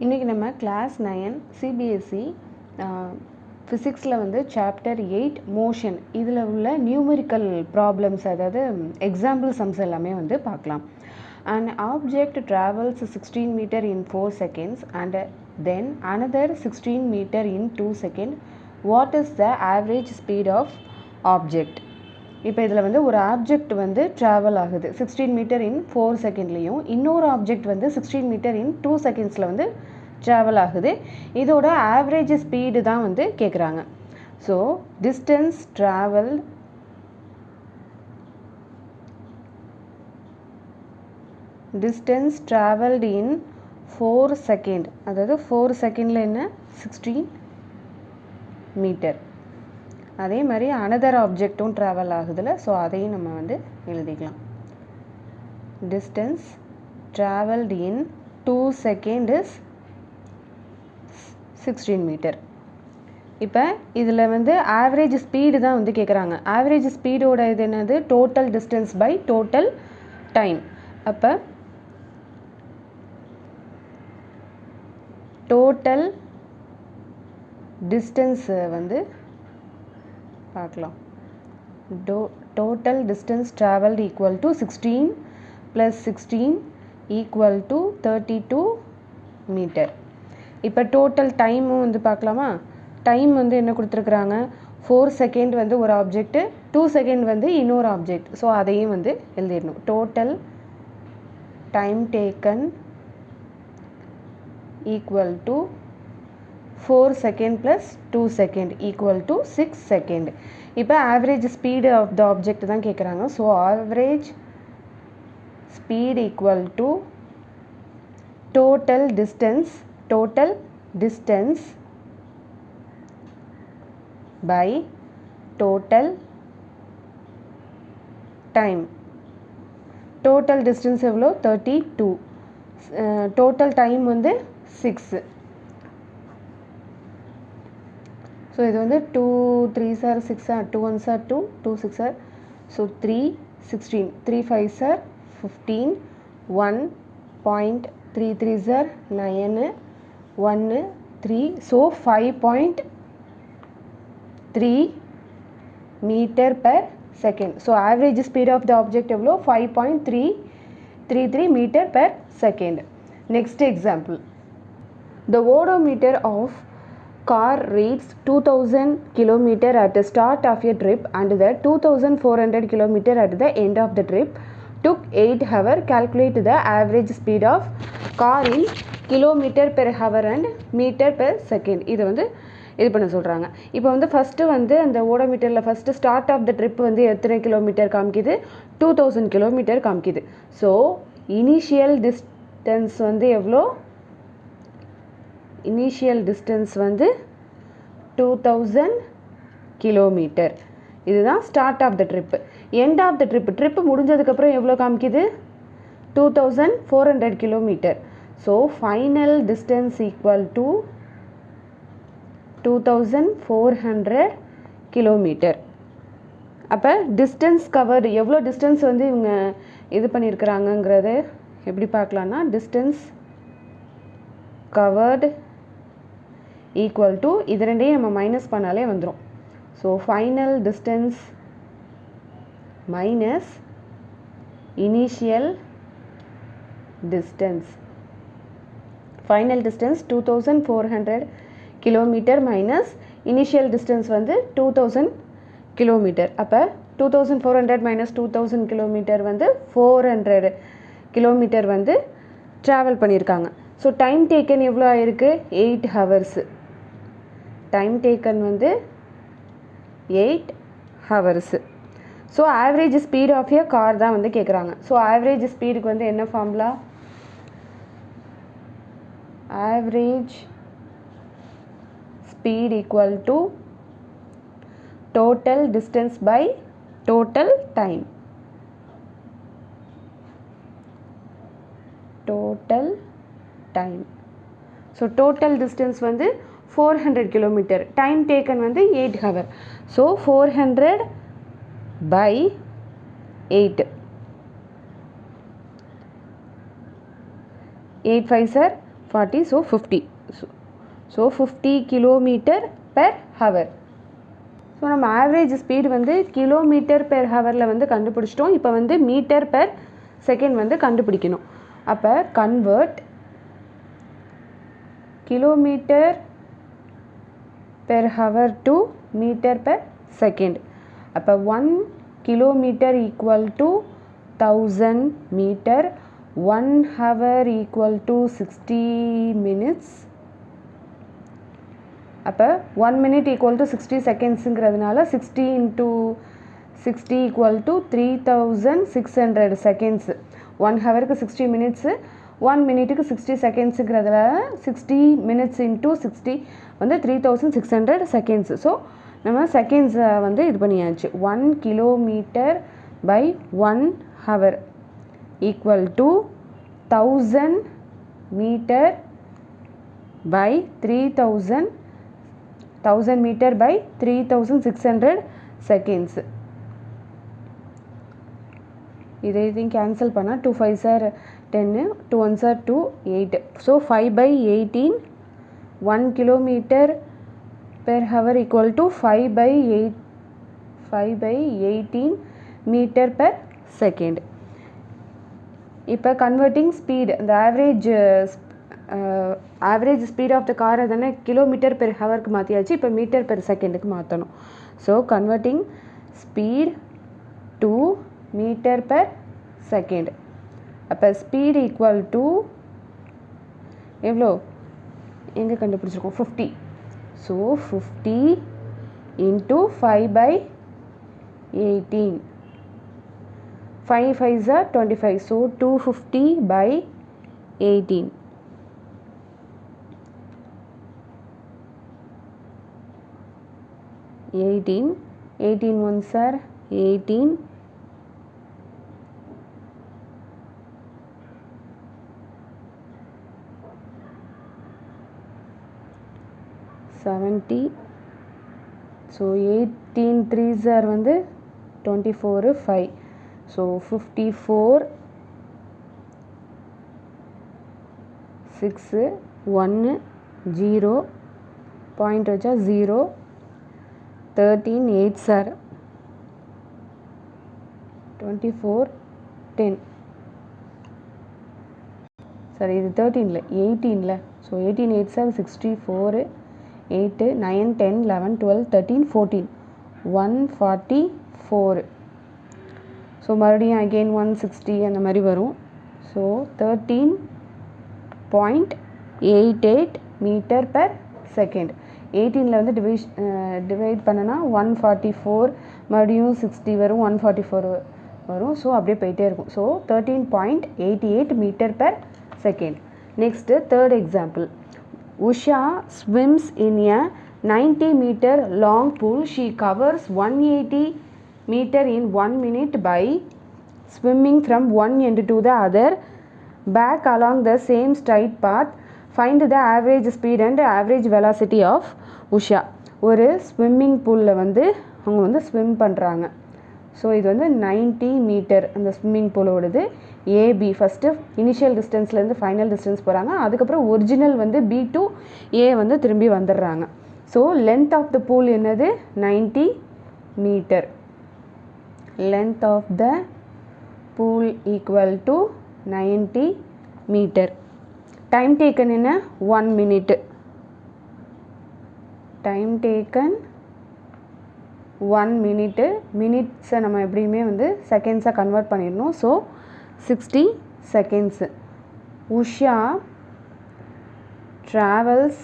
இன்றைக்கி நம்ம class 9 CBSE ஃபிசிக்ஸில் வந்து சாப்டர் 8 மோஷன் இதில் உள்ள நியூமெரிக்கல் ப்ராப்ளம்ஸ், அதாவது எக்ஸாம்பிள் சம்ஸ் எல்லாமே வந்து பார்க்கலாம். An object travels 16 meter in 4 seconds and then another 16 meter in 2 seconds. What is the average speed of object? இப்போ இதில் வந்து ஒரு ஆப்ஜெக்ட் வந்து ட்ராவல் ஆகுது 16 மீட்டர் இன் 4 செகண்ட்லேயும், இன்னொரு ஆப்ஜெக்ட் வந்து 16 மீட்டர் இன் 2 செகண்ட்ஸில் வந்து ட்ராவல் ஆகுது. இதோட ஆவரேஜ் ஸ்பீடு தான் வந்து கேட்குறாங்க. So distance travelled in 4 second, அதாவது 4 செகண்டில் என்ன 16 மீட்டர். அதே மாதிரி அனதர் ஆப்ஜெக்டும் ட்ராவல் ஆகுதுல, ஸோ அதையும் நம்ம வந்து எழுதிக்கலாம். Distance travelled in 2 second is 16 metre. இப்போ இதில் வந்து ஆவரேஜ் ஸ்பீடு தான் வந்து கேட்குறாங்க. ஆவரேஜ் ஸ்பீடோட இது என்னது, total distance by total time. அப்போ டோட்டல் டிஸ்டன்ஸை வந்து பார்க்கலாம். Total distance travelled equal to 16 + 16 equal to 32 metre. இப்போ டோட்டல் டைமும் வந்து பார்க்கலாமா. டைம் வந்து என்ன கொடுத்துருக்குறாங்க, 4 செகண்ட் வந்து ஒரு ஆப்ஜெக்ட்டு, 2 செகண்ட் வந்து இன்னொரு ஆப்ஜெக்ட். ஸோ அதையும் வந்து எழுதிடணும். Total time taken equal to 4 second + 2 second equal to 6 second. இப்போ average speed of the object தான் கேட்குறாங்க. So average speed equal to total distance by total time. Total distance எவ்வளோ 32, total time வந்து 6. So இது வந்து 2 3s are 6, 2 1s are 2, 2 6 are, so 3 16, 3 5s are 15, 1.3 3s are 9, 1 3, so 5.3 metre per second. So average speed of the object எவ்வளோ 5.333 metre per second. Next example. The odometer of car reads 2000 km at the start of a trip and the 2400 km at the end of the trip. Took 8 hours. Calculate the average speed of car in km/h and meter/second. இது வந்து இது பண்ண சொல்கிறாங்க. இப்போ வந்து first வந்து அந்த ஓடோமீட்டரில் first start of the trip வந்து எத்தனை கிலோமீட்டர் காமிக்குது, 2000 கிலோமீட்டர் காமிக்குது. ஸோ இனிஷியல் டிஸ்டன்ஸ் வந்து எவ்வளோ, இனிஷியல் டிஸ்டன்ஸ் வந்து 2000 கிலோமீட்டர். இதுதான் start of the trip. End of the trip முடிஞ்சதுக்கப்புறம் எவ்வளோ காமிக்குது, 2400 kilometre. So final distance equal to 2400 kilometre. அப்போ டிஸ்டன்ஸ் கவர்டு எவ்வளோ டிஸ்டன்ஸ் வந்து இவங்க இது பண்ணியிருக்கிறாங்கங்கிறது எப்படி பார்க்கலான்னா, டிஸ்டன்ஸ் கவர்டு ஈக்குவல் டு இது ரெண்டையும் நம்ம மைனஸ் பண்ணாலே வந்துடும். So final distance minus initial distance. Final distance 2400 kilometre minus initial distance வந்து 2000 கிலோமீட்டர். அப்போ 2400 மைனஸ் 2000 கிலோமீட்டர் வந்து 400 கிலோமீட்டர் வந்து ட்ராவல் பண்ணியிருக்காங்க. ஸோ டைம் டேக்கன் எவ்வளோ ஆயிருக்கு, 8 ஹவர்ஸு. டைம் டேக்கன் வந்து 8 hours. So average speed of a car தான் வந்து கேட்குறாங்க. ஸோ ஆவரேஜ் ஸ்பீடுக்கு வந்து என்ன formula, average speed equal to total distance by total time. Total time. So total distance வந்து 400 கிலோமீட்டர், டைம் டேக்கன் வந்து 8 hour. So 400 by 8, 8 5s are 40, so 50. So 50 kilometer per hour. So நம்ம average speed வந்து kilometre per ஹவரில் வந்து கண்டுபிடிச்சிட்டோம். இப்போ வந்து metre per second வந்து கண்டுபிடிக்கணும். அப்போ convert kilometre per hour to metre per second. அப்போ 1 kilometre equal to 1000 metre, 1 hour equal to 60 minutes. அப்போ 1 minute ஈக்குவல் டு 60 செகண்ட்ஸுங்கிறதுனால 60 into 60 ஈக்குவல் டு 3600 செகண்ட்ஸு. 1 ஹவருக்கு 60 மினிட்ஸு, 1 மினிட்டுக்கு 60 செகண்ட்ஸுங்கிறதுல 60 minutes into 60 வந்து 3600 செகண்ட்ஸு. ஸோ நம்ம செகண்ட்ஸை வந்து இது பண்ணியாச்சு. 1 kilometre by 1 hour equal to 1000 metre by 1000 metre by 3600 seconds. இதையும் கேன்சல் பண்ணால் 2 5s are 10, 2 1s are 2, 8. So 5/18 1 kilometre per hour equal to 5/18 metre per second. இப்போ கன்வெர்ட்டிங் ஸ்பீடு, அந்த ஆவரேஜ் ஸ்பீட் ஆஃப் த காரை தானே கிலோமீட்டர் பெர் ஹவருக்கு மாற்றியாச்சு. இப்போ metre per செகண்டுக்கு மாற்றணும். So converting speed to metre per second. அப்போ ஸ்பீட் ஈக்குவல் டு எவ்வளோ எங்கே கண்டுபிடிச்சிருக்கோம்? 50. So 50 into 5/18. 5 5s are 25. So 250/18. 18 1s are 18. 70. So 18 3s are வந்து 24 5. ஸோ 54 6 1 0 பாயிண்ட் வச்சா 0. 13 8s are 24 10. சரி, இது 13ல 18ல. So 18 8s are 64, 8 9 10 11 12 13 14 144. ஸோ மறுபடியும் அகெயின் 160 அந்த மாதிரி வரும். So 13.88 metre per second. 18ல் வந்து டிவைட் பண்ணனா 144, மறுபடியும் 60 வரும், 144 வரும். ஸோ அப்படியே போயிட்டே இருக்கும். So 13.88 metre per second. Next third example. Usha swims in a 90 meter long pool. She covers 180 meter in 1 minute by swimming from one end to the other back along the same straight path. Find the average speed and average velocity of Usha. ஒரு swimming பூலில் வந்து அவங்க வந்து swim பண்ணுறாங்க. So இது வந்து 90 metre அந்த swimming பூலோடது. AB first initial டிஸ்டன்ஸ்லேருந்து ஃபைனல் டிஸ்டன்ஸ் போகிறாங்க. அதுக்கப்புறம் ஒரிஜினல் வந்து பி டு ஏ வந்து திரும்பி வந்துடுறாங்க. So length of the pool என்னது? 90 metre. Length of the pool equal to 90 metre. Time taken என்ன? 1 minute. Time taken 1 minute. மினிட்ஸை நம்ம எப்படியுமே வந்து செகண்ட்ஸாக கன்வெர்ட் பண்ணிடணும். So 60 seconds. Usha travels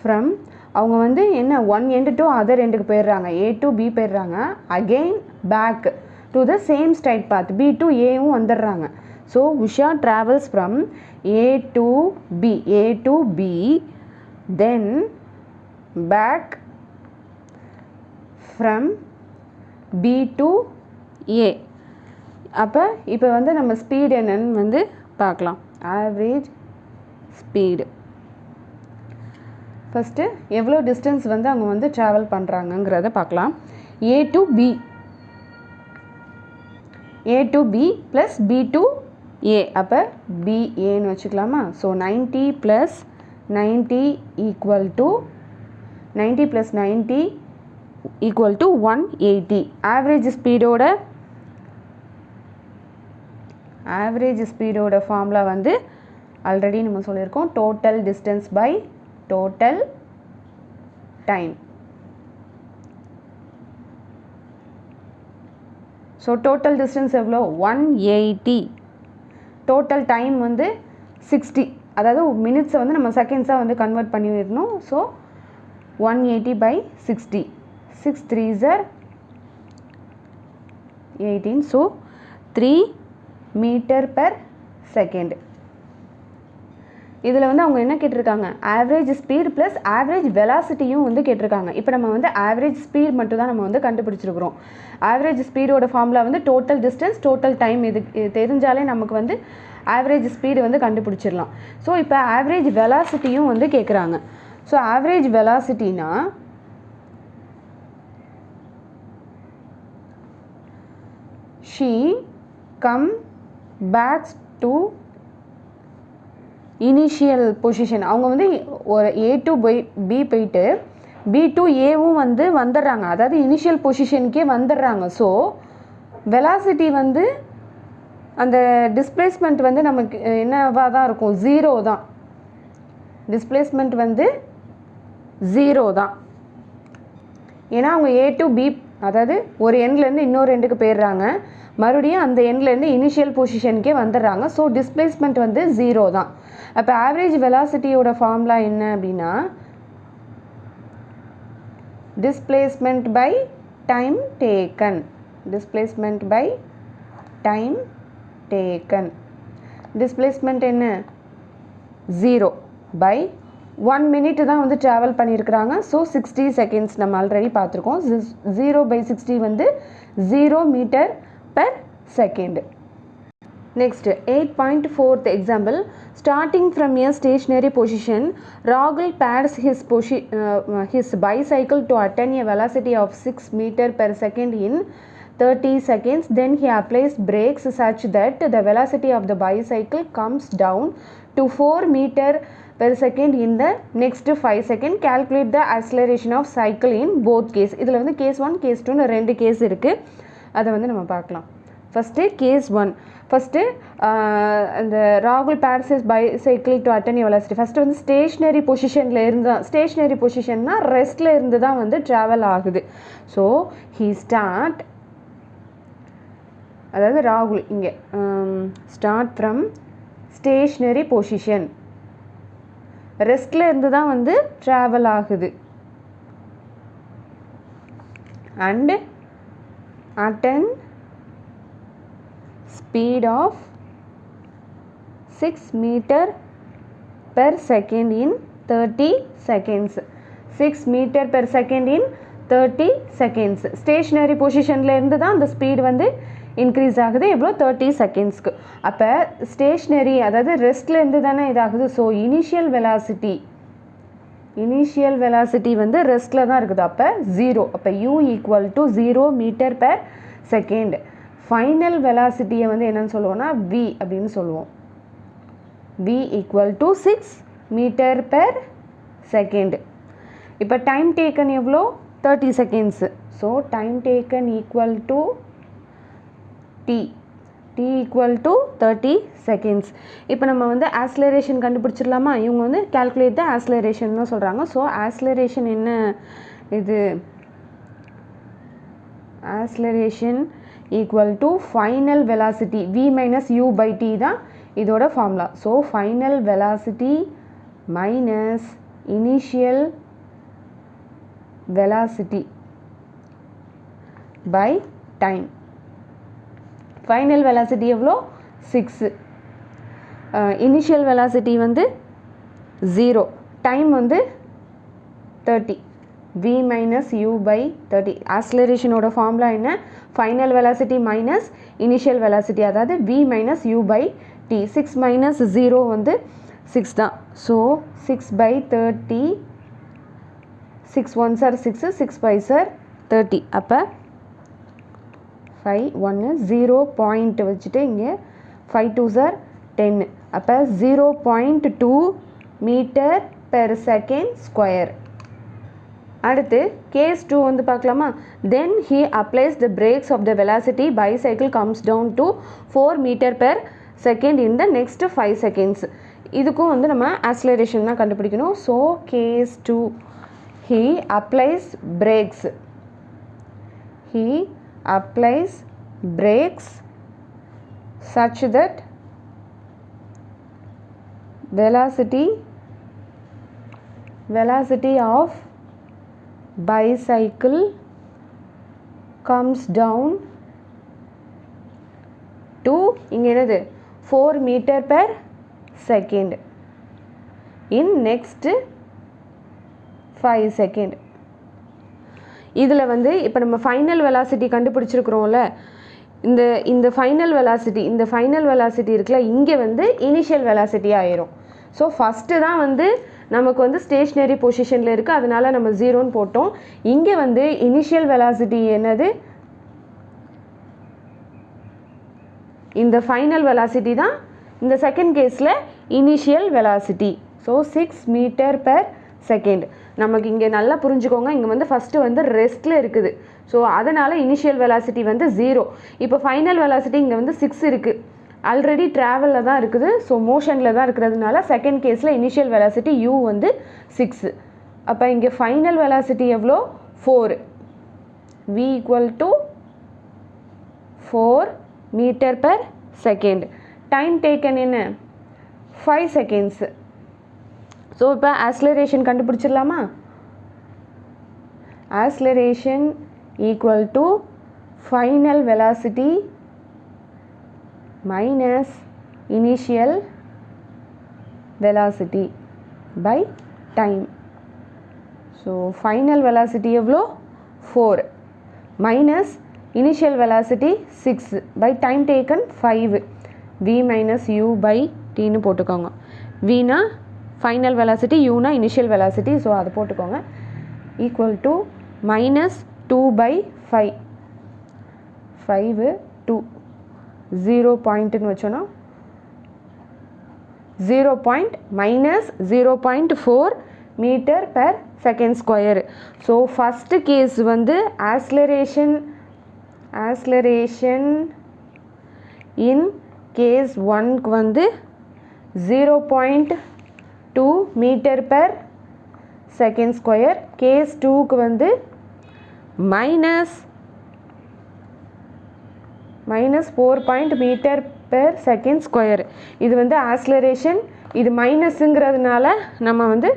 from, அவங்க வந்து என்ன ஒன் எண்டு டு அதர் எண்டுக்கு போயிடுறாங்க, ஏ டு பி போயிடுறாங்க. Again back to the same straight path, B to ஏவும் வந்துடுறாங்க. So Usha travels from A to B, A to B, then back from B to A. அப்போ இப்போ வந்து நம்ம speed என்னன்னு வந்து பார்க்கலாம். ஆவரேஜ் ஸ்பீடு ஃபஸ்ட்டு எவ்வளோ டிஸ்டன்ஸ் வந்து அவங்க வந்து ட்ராவல் பண்ணுறாங்கங்கிறத பார்க்கலாம். A to B plus B to A, அப்போ பி ஏன்னு வச்சுக்கலாமா? ஸோ 90 + 90 = 90 + 90 = 180. ஆவரேஜ் ஸ்பீடோட ஃபார்முலா வந்து ஆல்ரெடி நம்ம சொல்லியிருக்கோம், total distance by total time. So total distance எவ்வளோ? 180. டோட்டல் டைம் வந்து 60, அதாவது மினிட்ஸை வந்து நம்ம செகண்ட்ஸாக வந்து கன்வெர்ட் பண்ணிடணும். So 180/60, 6 3s are 18. So 3 m/s. இதில் வந்து அவங்க என்ன கேட்டிருக்காங்க? ஆவரேஜ் ஸ்பீட் ப்ளஸ் ஆவரேஜ் வெலாசிட்டியும் வந்து கேட்டிருக்காங்க. இப்போ நம்ம வந்து ஆவரேஜ் ஸ்பீட் மட்டும் தான் நம்ம வந்து கண்டுபிடிச்சிருக்கிறோம். ஆவரேஜ் ஸ்பீடோட ஃபார்முலா வந்து டோட்டல் டிஸ்டன்ஸ் டோட்டல் டைம். இது தெரிஞ்சாலே நமக்கு வந்து ஆவரேஜ் ஸ்பீடு வந்து கண்டுபிடிச்சிடலாம். ஸோ இப்போ ஆவரேஜ் வெலாசிட்டியும் வந்து கேட்குறாங்க. ஸோ ஆவரேஜ் வெலாசிட்டினா she come back to initial position. அவங்க வந்து ஒரு A to B போயிட்டு B to Aவும் வந்து வந்துடுறாங்க, அதாவது இனிஷியல் பொசிஷனுக்கே வந்துடுறாங்க. ஸோ வெலாசிட்டி வந்து அந்த டிஸ்பிளேஸ்மெண்ட் வந்து நமக்கு என்னவாக தான் இருக்கும்? 0 தான். டிஸ்பிளேஸ்மெண்ட் வந்து 0 தான். ஏன்னா அவங்க A to B, அதாவது ஒரு எண்ட்லேருந்து இன்னொரு எண்டுக்கு போயிடுறாங்க, மறுபடியும் அந்த எண்ட்லேருந்து இனிஷியல் பொசிஷனுக்கே வந்துடுறாங்க. ஸோ டிஸ்பிளேஸ்மெண்ட் வந்து 0 தான். அப்போ ஆவரேஜ் வெலாசிட்டியோட ஃபார்முலா என்ன அப்படின்னா, displacement by time taken. Displacement by time taken. Displacement என்ன? 0 பை 1 minute தான் வந்து ட்ராவல் பண்ணியிருக்கிறாங்க. ஸோ 60 seconds நம்ம ஆல்ரெடி பார்த்துருக்கோம். 0/60 வந்து 0 m/s. Next, 8.4th example. Starting from a stationary position, Rahul pads his bicycle to attain a velocity of 6 m/s in 30 seconds. Then he applies brakes such that the velocity of the bicycle comes down to 4 m/s in the next 5 seconds. Calculate the acceleration of cycle in both case. இதில் வந்து case 1 case 2 2 case இருக்குது, அதை வந்து நம்ம பார்க்கலாம். First case 1. First அந்த ராகுல் pedals his bicycle to attain velocity. First வந்து ஸ்டேஷ்னரி பொசிஷனில் இருந்தால், ஸ்டேஷ்னரி பொசிஷன்னா ரெஸ்ட்டில் இருந்து தான் வந்து ட்ராவல் ஆகுது. ஸோ ஹீ ஸ்டார்ட், அதாவது ராகுல் இங்கே ஸ்டார்ட் ஃப்ரம் ஸ்டேஷ்னரி பொசிஷன், ரெஸ்ட்டில் இருந்து தான் வந்து ட்ராவல் ஆகுது. And attend speed of 6 m/s in 30 seconds. 6 m/s in 30 seconds. Stationery பொசிஷனில் இருந்து தான் அந்த ஸ்பீடு வந்து இன்க்ரீஸ் ஆகுது. எவ்வளோ? 30 செகண்ட்ஸ்க்கு. அப்போ ஸ்டேஷ்னரி, அதாவது ரெஸ்ட்டில் இருந்து தானே இதாகுது. ஸோ இனிஷியல் வெலாசிட்டி வந்து ரெஸ்ட்டில் தான் இருக்குது. அப்போ 0. அப்போ U = 0 m/s. ஃபைனல் வெலாசிட்டியை வந்து என்னன்னு சொல்லுவோம்னா V அப்படின்னு சொல்லுவோம். V = 6 m/s. இப்போ டைம் டேக்கன் எவ்வளோ? 30 seconds. So time taken equal to T = 30 seconds. இப்போ நம்ம வந்து ஆக்ஸலரேஷன் கண்டுபிடிச்சிடலாமா? இவங்க வந்து கால்குலேட் த ஆக்ஸலரேஷன் தான் சொல்கிறாங்க. ஸோ ஆக்ஸலரேஷன் என்ன? இது acceleration = final velocity V - U/T தான் இதோட formula. So final velocity minus initial velocity by time. Final velocity எவ்வளோ? 6. இனிஷியல் வெலாசிட்டி வந்து 0, டைம் வந்து 30. V - U/30. ஆக்ஸலரேஷனோட ஃபார்முலா என்ன? Final velocity minus initial velocity, அதாவது V - U/T. 6 - 0 வந்து 6 தான். So 6/30. 6 1s are 6, 6 5s are 30. அப்போ 5 1 0 பாயிண்ட் வச்சுட்டு இங்கே 5 2s are 10. அப்போ 0.2 மீட்டர் பெர் செகண்ட் ஸ்கொயர். அடுத்து கேஸ் 2 வந்து பார்க்கலாமா. தென் he applies the brakes of the velocity bicycle comes down to 4 meter per second in the next 5 seconds. இதுக்கும் வந்து நம்ம acceleration தான் கண்டுபிடிக்கணும். So case 2 he applies brakes. He applies brakes such that velocity of bicycle comes down to இங்க என்னது 4 meter per second in next 5 second. இதில் வந்து இப்போ நம்ம ஃபைனல் வெலாசிட்டி கண்டுபிடிச்சிருக்கிறோம்ல, இந்த ஃபைனல் வெலாசிட்டி இருக்குல்ல, இங்கே வந்து இனிஷியல் வெலாசிட்டி ஆயிரும். ஸோ ஃபஸ்ட்டு தான் வந்து நமக்கு வந்து ஸ்டேஷ்னரி பொசிஷனில் இருக்குது, அதனால நம்ம 0ன்னு போட்டோம். இங்கே வந்து இனிஷியல் வெலாசிட்டி என்னது, இந்த ஃபைனல் வெலாசிட்டி தான் இந்த செகண்ட் கேஸில் initial velocity. So 6 metre per second. நமக்கு இங்கே நல்லா புரிஞ்சுக்கோங்க, இங்கே வந்து ஃபஸ்ட்டு வந்து ரெஸ்ட்டில் இருக்குது. ஸோ அதனால் இனிஷியல் வெலாசிட்டி வந்து 0. இப்போ ஃபைனல் வெலாசிட்டி இங்கே வந்து 6 இருக்குது, ஆல்ரெடி ட்ராவலில் தான் இருக்குது. ஸோ மோஷனில் தான் இருக்கிறதுனால செகண்ட் கேஸில் இனிஷியல் வெலாசிட்டி u வந்து 6. அப்போ இங்கே ஃபைனல் வெலாசிட்டி எவ்வளோ, 4. v = 4 metre per second. Time taken என்ன, 5 செகண்ட்ஸு. ஸோ இப்போ ஆக்ஸலரேஷன் கண்டுபிடிச்சிடலாமா. Acceleration = final velocity minus initial velocity by time. So final velocity எவ்வளோ, 4 minus initial velocity 6 by time taken 5. v minus u by t ன்னு போட்டுக்கோங்க. v னா final velocity, u னா initial velocity. So அதை போட்டுக்கோங்க. equal to minus 2 by 5. 5 2 0 பாயிண்ட்டுன்னு வச்சோன்னா -0.4 metre per second square. So first case வந்து ஆக்ஸலரேஷன் இன் கேஸ் 1க்கு வந்து 0.2 metre per second square. Case 2க்கு வந்து -4 மீட்டர் பெர் செகண்ட் ஸ்கொயர். இது வந்து ஆக்ஸலரேஷன், இது மைனஸுங்கிறதுனால நம்ம வந்து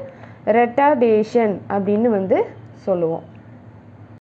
ரெட்டார்டேஷன் அப்படின்னு வந்து சொல்லுவோம்.